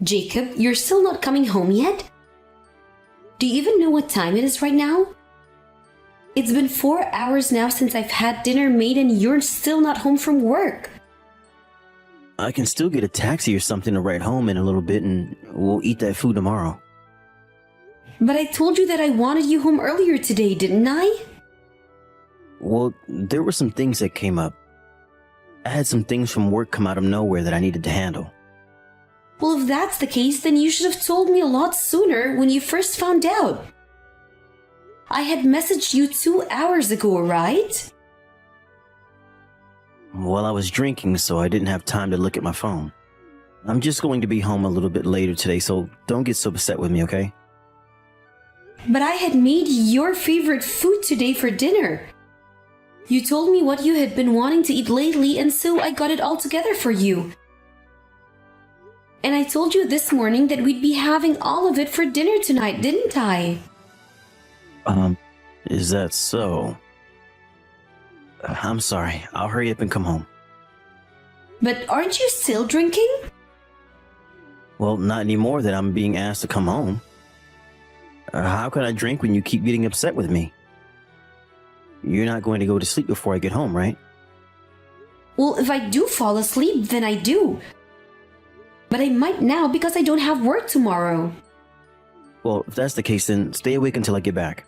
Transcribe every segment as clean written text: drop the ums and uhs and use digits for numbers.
Jacob, you're still not coming home yet? Do you even know what time it is right now? It's been 4 hours now since I've had dinner made and you're still not home from work. I can still get a taxi or something to ride home in a little bit and we'll eat that food tomorrow. But I told you that I wanted you home earlier today, didn't I? Well, there were some things that came up. I had some things from work come out of nowhere that I needed to handle. Well, if that's the case, then you should have told me a lot sooner when you first found out. I had messaged you 2 hours ago, right? Well, I was drinking, so I didn't have time to look at my phone. I'm just going to be home a little bit later today, so don't get so upset with me, okay? But I had made your favorite food today for dinner. You told me what you had been wanting to eat lately, and so I got it all together for you. And I told you this morning that we'd be having all of it for dinner tonight, didn't I? Is that so? I'm sorry. I'll hurry up and come home. But aren't you still drinking? Well, not anymore that I'm being asked to come home. How can I drink when you keep getting upset with me? You're not going to go to sleep before I get home, right? Well, if I do fall asleep, then I do. But I might now because I don't have work tomorrow. Well, if that's the case, then stay awake until I get back.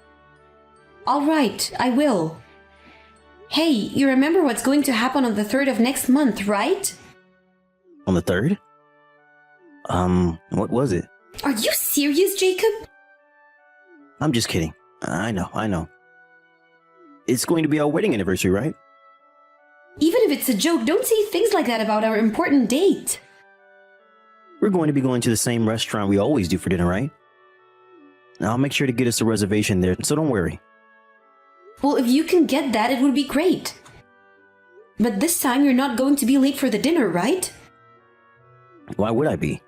All right, I will. Hey, you remember what's going to happen on the 3rd of next month, right? On the 3rd? What was it? Are you serious, Jacob? I'm just kidding. I know. It's going to be our wedding anniversary, right? Even if it's a joke, don't say things like that about our important date. We're going to be going to the same restaurant we always do for dinner, right? I'll make sure to get us a reservation there, so don't worry. Well, if you can get that, it would be great. But this time you're not going to be late for the dinner, right? Why would I be?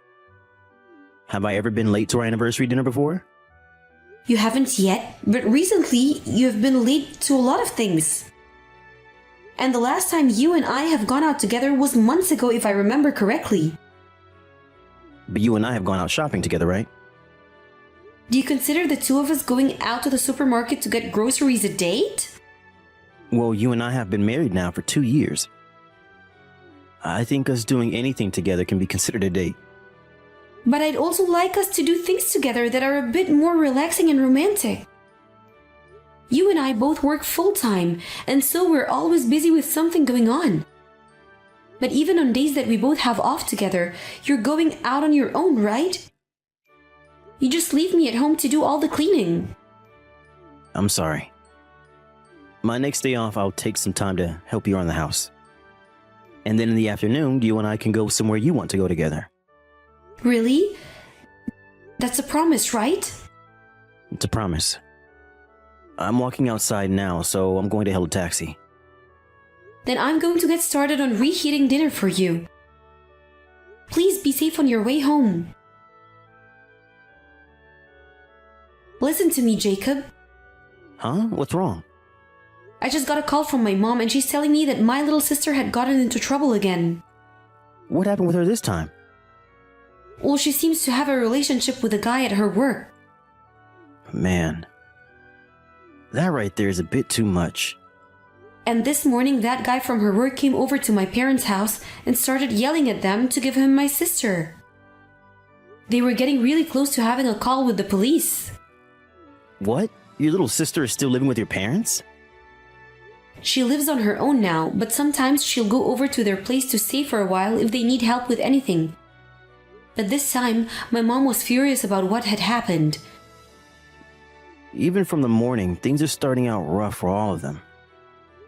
Have I ever been late to our anniversary dinner before? You haven't yet, but recently you've been late to a lot of things. And the last time you and I have gone out together was months ago, if I remember correctly. But you and I have gone out shopping together, right? Do you consider the two of us going out to the supermarket to get groceries a date? Well, you and I have been married now for 2 years. I think us doing anything together can be considered a date. But I'd also like us to do things together that are a bit more relaxing and romantic. You and I both work full-time, and so we're always busy with something going on. But even on days that we both have off together, you're going out on your own, right? You just leave me at home to do all the cleaning. I'm sorry. My next day off, I'll take some time to help you around the house. And then in the afternoon, you and I can go somewhere you want to go together. Really? That's a promise, right? It's a promise. I'm walking outside now, so I'm going to hail a taxi. Then I'm going to get started on reheating dinner for you. Please be safe on your way home. Listen to me, Jacob. Huh? What's wrong? I just got a call from my mom and she's telling me that my little sister had gotten into trouble again. What happened with her this time? Well, she seems to have a relationship with a guy at her work. Man. That right there is a bit too much. And this morning, that guy from her work came over to my parents' house and started yelling at them to give him my sister. They were getting really close to having a call with the police. What? Your little sister is still living with your parents? She lives on her own now, but sometimes she'll go over to their place to stay for a while if they need help with anything. But this time, my mom was furious about what had happened. Even from the morning, things are starting out rough for all of them.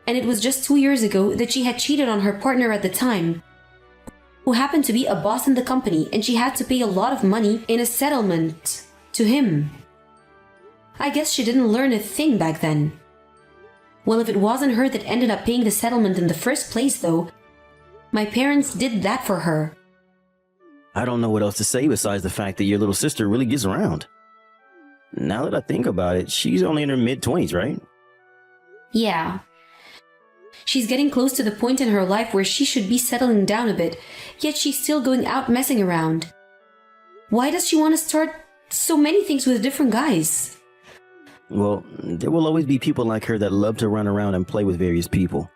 And it was just 2 years ago that she had cheated on her partner at the time, who happened to be a boss in the company, and she had to pay a lot of money in a settlement to him. I guess she didn't learn a thing back then. Well, if it wasn't her that ended up paying the settlement in the first place, though, my parents did that for her. I don't know what else to say besides the fact that your little sister really gets around. Now that I think about it, she's only in her mid-20s, right? Yeah. She's getting close to the point in her life where she should be settling down a bit, yet she's still going out messing around. Why does she want to start so many things with different guys? Well, there will always be people like her that love to run around and play with various people.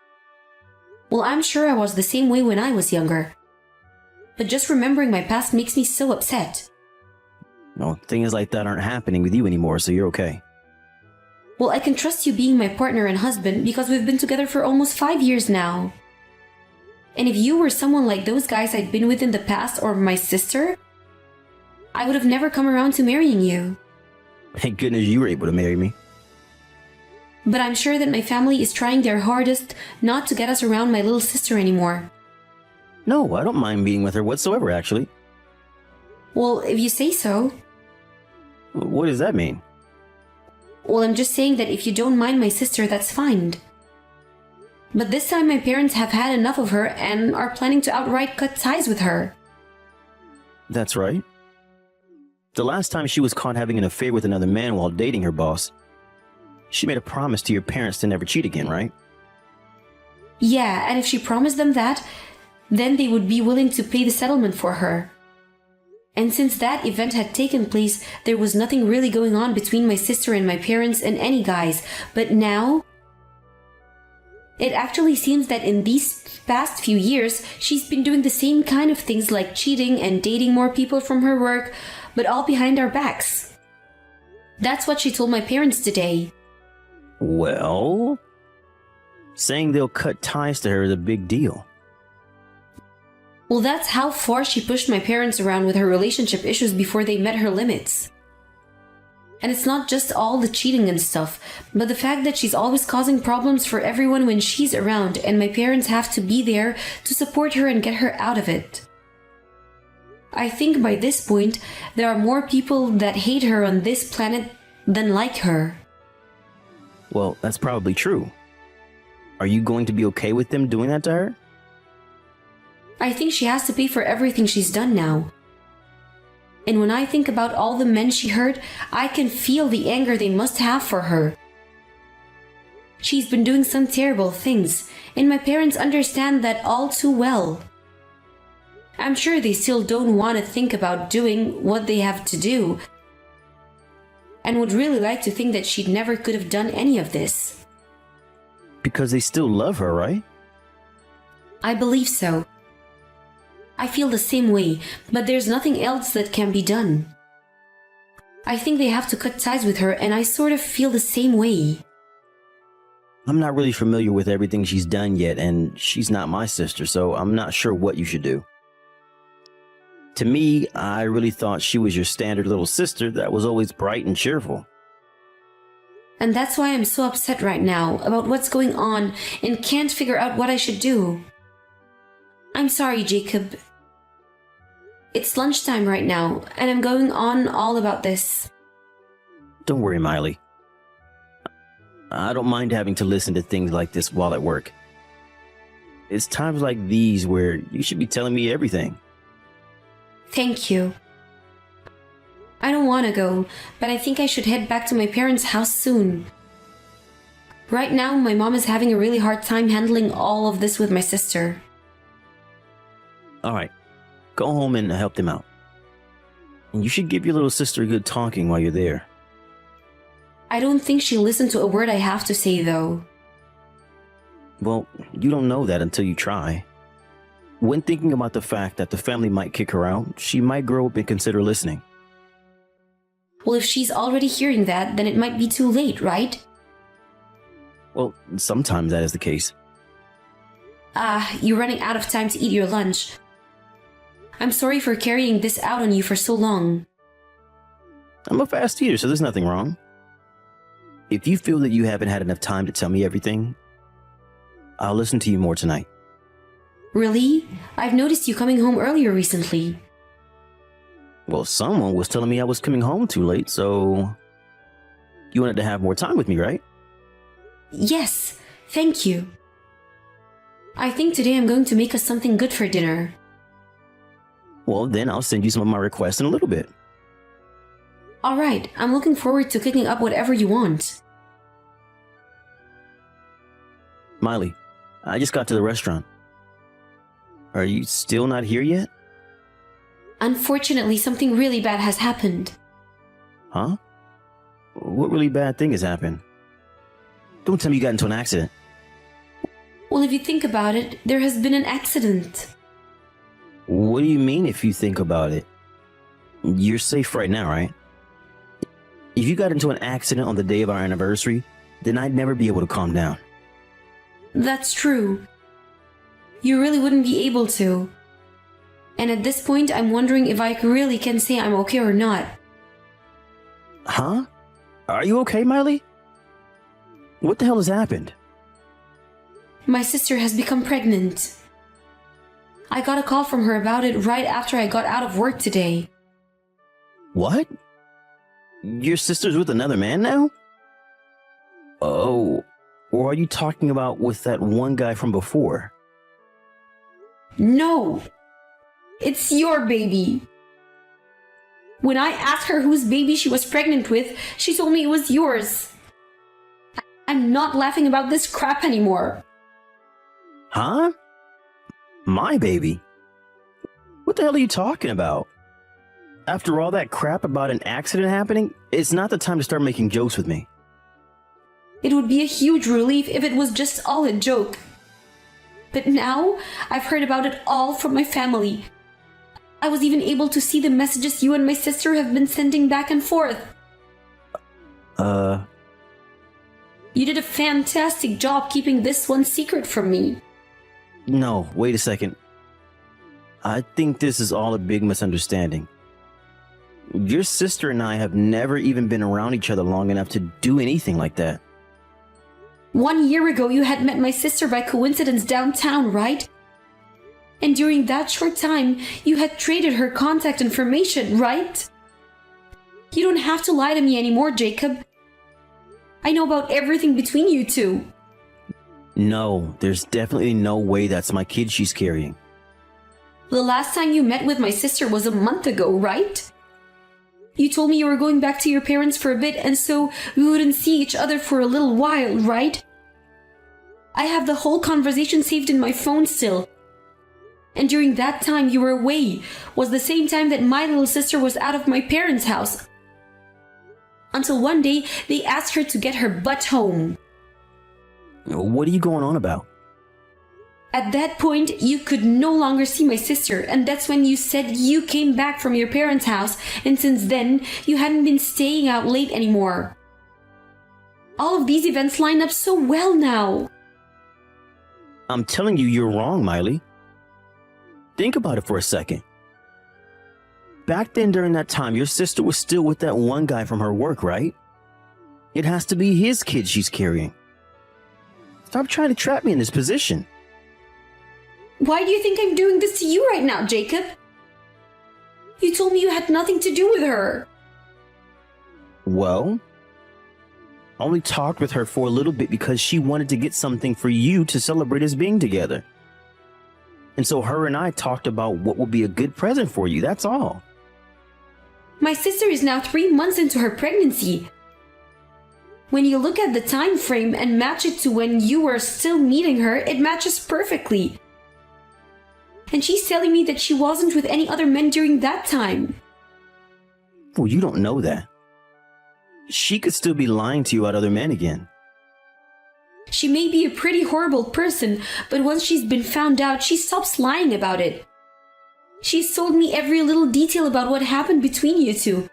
Well, I'm sure I was the same way when I was younger. But just remembering my past makes me so upset. Well, things like that aren't happening with you anymore, so you're okay. Well, I can trust you being my partner and husband because we've been together for almost 5 years now. And if you were someone like those guys I'd been with in the past or my sister, I would have never come around to marrying you. Thank goodness you were able to marry me. But I'm sure that my family is trying their hardest not to get us around my little sister anymore. No, I don't mind being with her whatsoever, actually. Well, if you say so. What does that mean? Well, I'm just saying that if you don't mind my sister, that's fine. But this time my parents have had enough of her and are planning to outright cut ties with her. That's right. The last time she was caught having an affair with another man while dating her boss, she made a promise to your parents to never cheat again, right? Yeah, and if she promised them that, then they would be willing to pay the settlement for her. And since that event had taken place, there was nothing really going on between my sister and my parents and any guys. But now, it actually seems that in these past few years, she's been doing the same kind of things like cheating and dating more people from her work, but all behind our backs. That's what she told my parents today. Well, saying they'll cut ties to her is a big deal. Well, that's how far she pushed my parents around with her relationship issues before they met her limits. And it's not just all the cheating and stuff, but the fact that she's always causing problems for everyone when she's around, and my parents have to be there to support her and get her out of it. I think by this point, there are more people that hate her on this planet than like her. Well, that's probably true. Are you going to be okay with them doing that to her? I think she has to pay for everything she's done now. And when I think about all the men she hurt, I can feel the anger they must have for her. She's been doing some terrible things, and my parents understand that all too well. I'm sure they still don't want to think about doing what they have to do, and would really like to think that she never could have done any of this. Because they still love her, right? I believe so. I feel the same way, but there's nothing else that can be done. I think they have to cut ties with her, and I sort of feel the same way. I'm not really familiar with everything she's done yet, and she's not my sister, so I'm not sure what you should do. To me, I really thought she was your standard little sister that was always bright and cheerful. And that's why I'm so upset right now about what's going on and can't figure out what I should do. I'm sorry, Jacob. It's lunchtime right now, and I'm going on all about this. Don't worry, Miley. I don't mind having to listen to things like this while at work. It's times like these where you should be telling me everything. Thank you. I don't want to go, but I think I should head back to my parents' house soon. Right now, my mom is having a really hard time handling all of this with my sister. All right, go home and help them out. And you should give your little sister a good talking while you're there. I don't think she'll listen to a word I have to say, though. Well, you don't know that until you try. When thinking about the fact that the family might kick her out, she might grow up and consider listening. Well, if she's already hearing that, then it might be too late, right? Well, sometimes that is the case. You're running out of time to eat your lunch. I'm sorry for carrying this out on you for so long. I'm a fast eater, so there's nothing wrong. If you feel that you haven't had enough time to tell me everything, I'll listen to you more tonight. Really? I've noticed you coming home earlier recently. Well, someone was telling me I was coming home too late, so you wanted to have more time with me, right? Yes, thank you. I think today I'm going to make us something good for dinner. Well, then I'll send you some of my requests in a little bit. Alright, I'm looking forward to cooking up whatever you want. Miley, I just got to the restaurant. Are you still not here yet? Unfortunately, something really bad has happened. Huh? What really bad thing has happened? Don't tell me you got into an accident. Well, if you think about it, there has been an accident. What do you mean if you think about it? You're safe right now, right? If you got into an accident on the day of our anniversary, then I'd never be able to calm down. That's true. You really wouldn't be able to. And at this point, I'm wondering if I really can say I'm okay or not. Huh? Are you okay, Miley? What the hell has happened? My sister has become pregnant. I got a call from her about it right after I got out of work today. What? Your sister's with another man now? Oh, or are you talking about with that one guy from before? No! It's your baby! When I asked her whose baby she was pregnant with, she told me it was yours. I'm not laughing about this crap anymore. Huh? My baby? What the hell are you talking about? After all that crap about an accident happening, it's not the time to start making jokes with me. It would be a huge relief if it was just all a joke. But now, I've heard about it all from my family. I was even able to see the messages you and my sister have been sending back and forth. You did a fantastic job keeping this one secret from me. No, wait a second. I think this is all a big misunderstanding. Your sister and I have never even been around each other long enough to do anything like that. 1 year ago, you had met my sister by coincidence downtown, right? And during that short time, you had traded her contact information, right? You don't have to lie to me anymore, Jacob. I know about everything between you two. No, there's definitely no way that's my kid she's carrying. The last time you met with my sister was a month ago, right? You told me you were going back to your parents for a bit, and so we wouldn't see each other for a little while, right? I have the whole conversation saved in my phone still. And during that time you were away was the same time that my little sister was out of my parents' house. Until one day, they asked her to get her butt home. What are you going on about? At that point, you could no longer see my sister, and that's when you said you came back from your parents' house, and since then, you hadn't been staying out late anymore. All of these events line up so well now. I'm telling you, you're wrong, Miley. Think about it for a second. Back then during that time, your sister was still with that one guy from her work, right? It has to be his kid she's carrying. Stop trying to trap me in this position. Why do you think I'm doing this to you right now, Jacob? You told me you had nothing to do with her. Well, I only talked with her for a little bit because she wanted to get something for you to celebrate us being together. And so her and I talked about what would be a good present for you, that's all. My sister is now 3 months into her pregnancy. When you look at the time frame and match it to when you were still meeting her, it matches perfectly. And she's telling me that she wasn't with any other men during that time. Well, you don't know that. She could still be lying to you about other men again. She may be a pretty horrible person, but once she's been found out, she stops lying about it. She's told me every little detail about what happened between you two.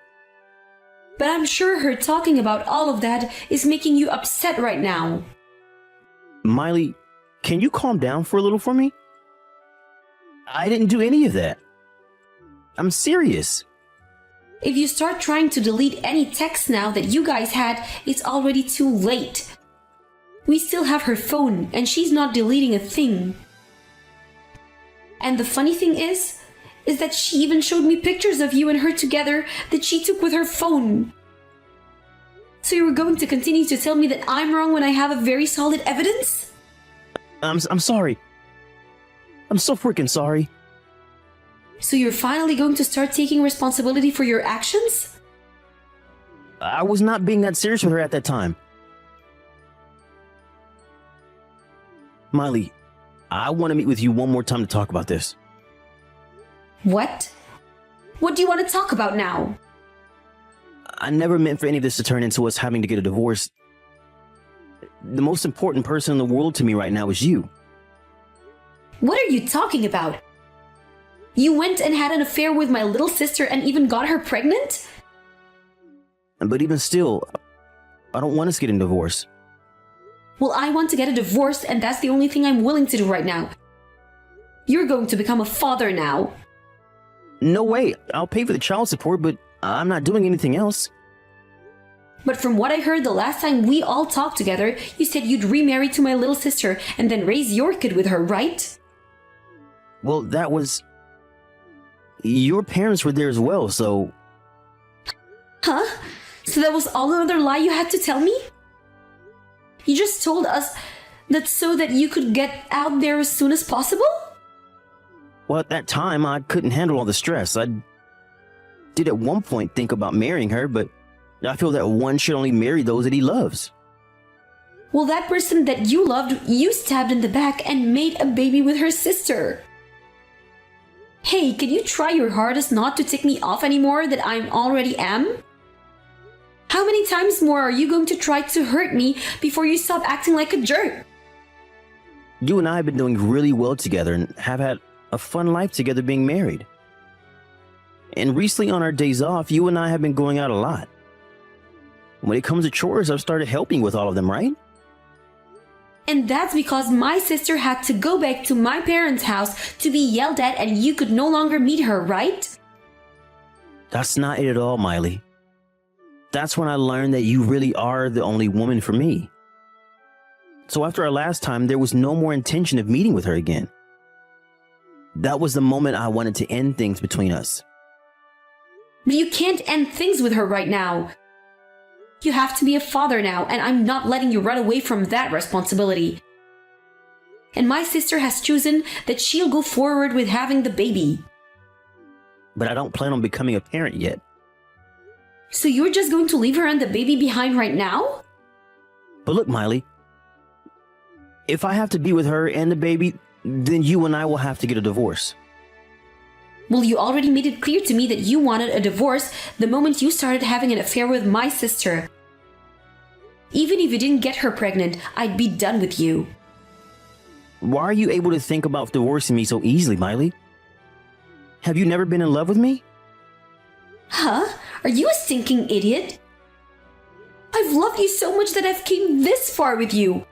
But I'm sure her talking about all of that is making you upset right now. Miley, can you calm down for a little for me? I didn't do any of that. I'm serious. If you start trying to delete any texts now that you guys had, it's already too late. We still have her phone, and she's not deleting a thing. And the funny thing is that she even showed me pictures of you and her together that she took with her phone. So you were going to continue to tell me that I'm wrong when I have a very solid evidence? I'm sorry. I'm so freaking sorry. So you're finally going to start taking responsibility for your actions? I was not being that serious with her at that time. Miley, I want to meet with you one more time to talk about this. What? What do you want to talk about now? I never meant for any of this to turn into us having to get a divorce. The most important person in the world to me right now is you. What are you talking about? You went and had an affair with my little sister and even got her pregnant? But even still, I don't want us getting divorced. Well, I want to get a divorce, and that's the only thing I'm willing to do right now. You're going to become a father now. No way. I'll pay for the child support, but I'm not doing anything else. But from what I heard the last time we all talked together, you said you'd remarry to my little sister and then raise your kid with her, right? Well, that was... Your parents were there as well, so... Huh? So that was all another lie you had to tell me? You just told us that so that you could get out there as soon as possible? Well, at that time, I couldn't handle all the stress. I did at one point think about marrying her, but I feel that one should only marry those that he loves. Well, that person that you loved, you stabbed in the back and made a baby with her sister. Hey, can you try your hardest not to tick me off anymore that I already am? How many times more are you going to try to hurt me before you stop acting like a jerk? You and I have been doing really well together and have had a fun life together being married. And recently on our days off, you and I have been going out a lot. When it comes to chores, I've started helping with all of them, right? And that's because my sister had to go back to my parents' house to be yelled at and you could no longer meet her, right? That's not it at all, Miley. That's when I learned that you really are the only woman for me. So after our last time, there was no more intention of meeting with her again. That was the moment I wanted to end things between us. But you can't end things with her right now. You have to be a father now, and I'm not letting you run away from that responsibility. And my sister has chosen that she'll go forward with having the baby. But I don't plan on becoming a parent yet. So you're just going to leave her and the baby behind right now? But look, Miley, if I have to be with her and the baby, then you and I will have to get a divorce. Well, you already made it clear to me that you wanted a divorce the moment you started having an affair with my sister. Even if you didn't get her pregnant, I'd be done with you. Why are you able to think about divorcing me so easily, Miley? Have you never been in love with me? Huh? Are you a stinking idiot? I've loved you so much that I've came this far with you.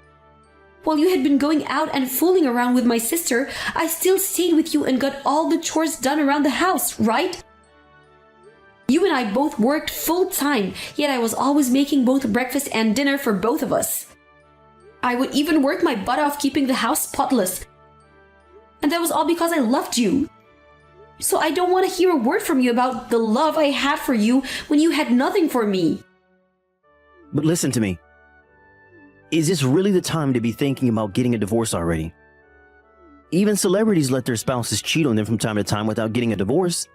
While you had been going out and fooling around with my sister, I still stayed with you and got all the chores done around the house, right? You and I both worked full time, yet I was always making both breakfast and dinner for both of us. I would even work my butt off keeping the house spotless. And that was all because I loved you. So I don't want to hear a word from you about the love I had for you when you had nothing for me. But listen to me. Is this really the time to be thinking about getting a divorce already? Even celebrities let their spouses cheat on them from time to time without getting a divorce.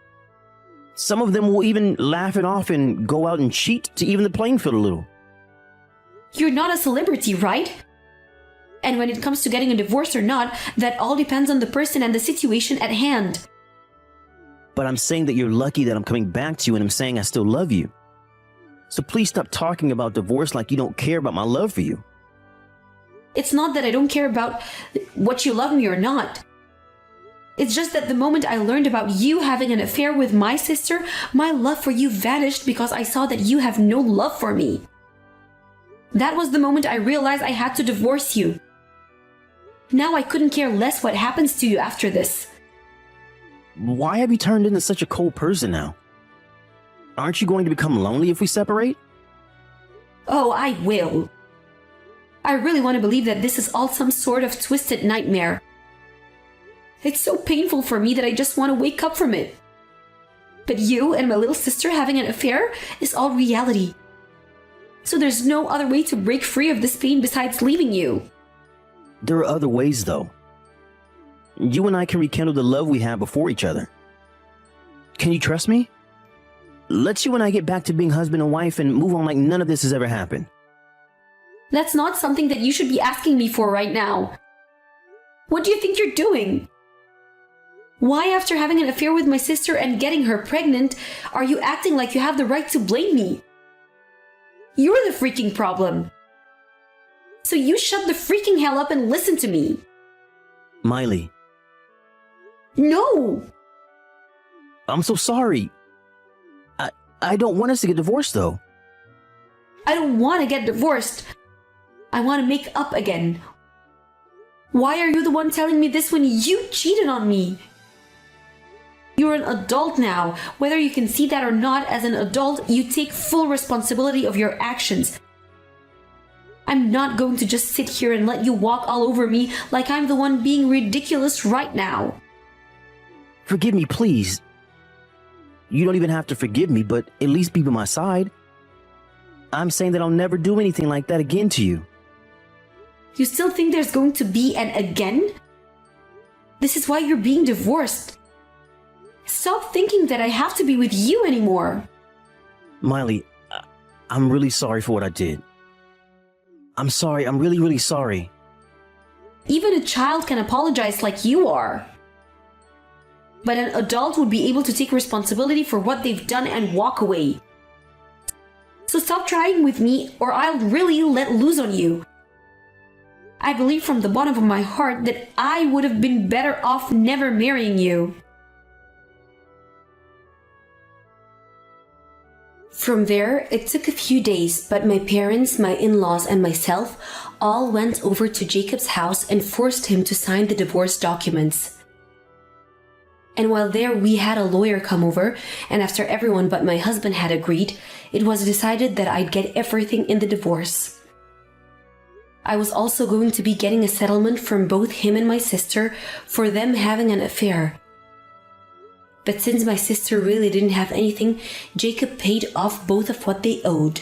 Some of them will even laugh it off and go out and cheat to even the playing field a little. You're not a celebrity, right? And when it comes to getting a divorce or not, that all depends on the person and the situation at hand. But I'm saying that you're lucky that I'm coming back to you, and I'm saying I still love you. So please stop talking about divorce like you don't care about my love for you. It's not that I don't care about what you love me or not. It's just that the moment I learned about you having an affair with my sister, my love for you vanished because I saw that you have no love for me. That was the moment I realized I had to divorce you. Now I couldn't care less what happens to you after this. Why have you turned into such a cold person now? Aren't you going to become lonely if we separate? Oh, I will. I really want to believe that this is all some sort of twisted nightmare. It's so painful for me that I just want to wake up from it. But you and my little sister having an affair is all reality. So there's no other way to break free of this pain besides leaving you. There are other ways, though. You and I can rekindle the love we had before each other. Can you trust me? Let's you and I get back to being husband and wife and move on like none of this has ever happened. That's not something that you should be asking me for right now. What do you think you're doing? Why, after having an affair with my sister and getting her pregnant, are you acting like you have the right to blame me? You're the freaking problem. So you shut the freaking hell up and listen to me. Miley, No! I'm so sorry. I don't want us to get divorced, though. I don't want to get divorced. I want to make up again. Why are you the one telling me this when you cheated on me? You're an adult now. Whether you can see that or not, as an adult, you take full responsibility of your actions. I'm not going to just sit here and let you walk all over me like I'm the one being ridiculous right now. Forgive me, please. You don't even have to forgive me, but at least be by my side. I'm saying that I'll never do anything like that again to you. You still think there's going to be an again? This is why you're being divorced. Stop thinking that I have to be with you anymore. Miley, I'm really sorry for what I did. I'm sorry. I'm really, really sorry. Even a child can apologize like you are. But an adult would be able to take responsibility for what they've done and walk away. So stop trying with me or I'll really let loose on you. I believe from the bottom of my heart that I would have been better off never marrying you. From there, it took a few days, but my parents, my in-laws, and myself all went over to Jacob's house and forced him to sign the divorce documents. And while there, we had a lawyer come over, and after everyone but my husband had agreed, it was decided that I'd get everything in the divorce. I was also going to be getting a settlement from both him and my sister for them having an affair. But since my sister really didn't have anything, Jacob paid off both of what they owed.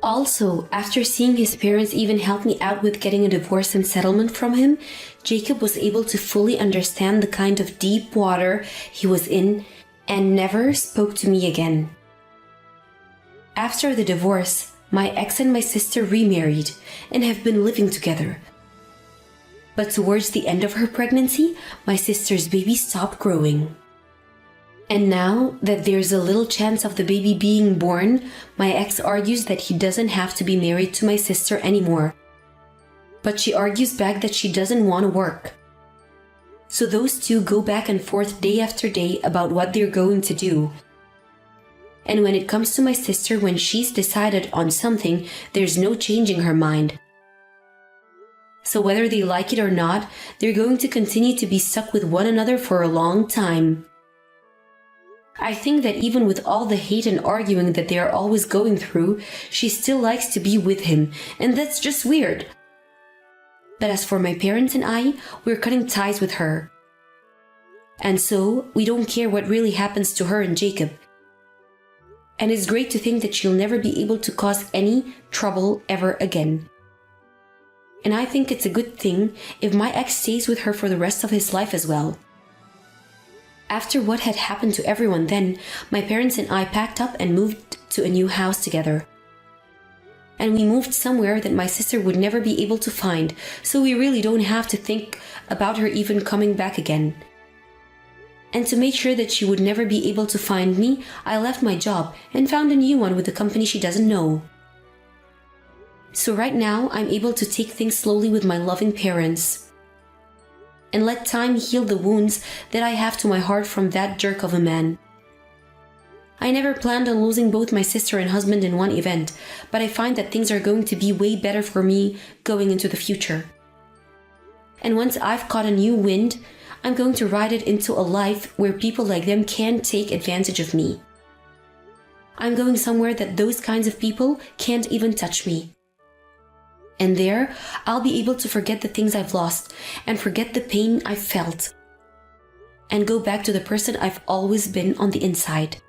Also, after seeing his parents even help me out with getting a divorce and settlement from him, Jacob was able to fully understand the kind of deep water he was in and never spoke to me again. After the divorce, my ex and my sister remarried and have been living together. But towards the end of her pregnancy, my sister's baby stopped growing. And now that there's a little chance of the baby being born, my ex argues that he doesn't have to be married to my sister anymore. But she argues back that she doesn't want to work. So those two go back and forth day after day about what they're going to do. And when it comes to my sister, when she's decided on something, there's no changing her mind. So whether they like it or not, they're going to continue to be stuck with one another for a long time. I think that even with all the hate and arguing that they are always going through, she still likes to be with him, and that's just weird. But as for my parents and I, we're cutting ties with her. And so, we don't care what really happens to her and Jacob. And it's great to think that she'll never be able to cause any trouble ever again. And I think it's a good thing if my ex stays with her for the rest of his life as well. After what had happened to everyone then, my parents and I packed up and moved to a new house together. And we moved somewhere that my sister would never be able to find, so we really don't have to think about her even coming back again. And to make sure that she would never be able to find me, I left my job and found a new one with a company she doesn't know. So right now, I'm able to take things slowly with my loving parents and let time heal the wounds that I have to my heart from that jerk of a man. I never planned on losing both my sister and husband in one event, but I find that things are going to be way better for me going into the future. And once I've caught a new wind, I'm going to ride it into a life where people like them can't take advantage of me. I'm going somewhere that those kinds of people can't even touch me. And there, I'll be able to forget the things I've lost and forget the pain I've felt and go back to the person I've always been on the inside.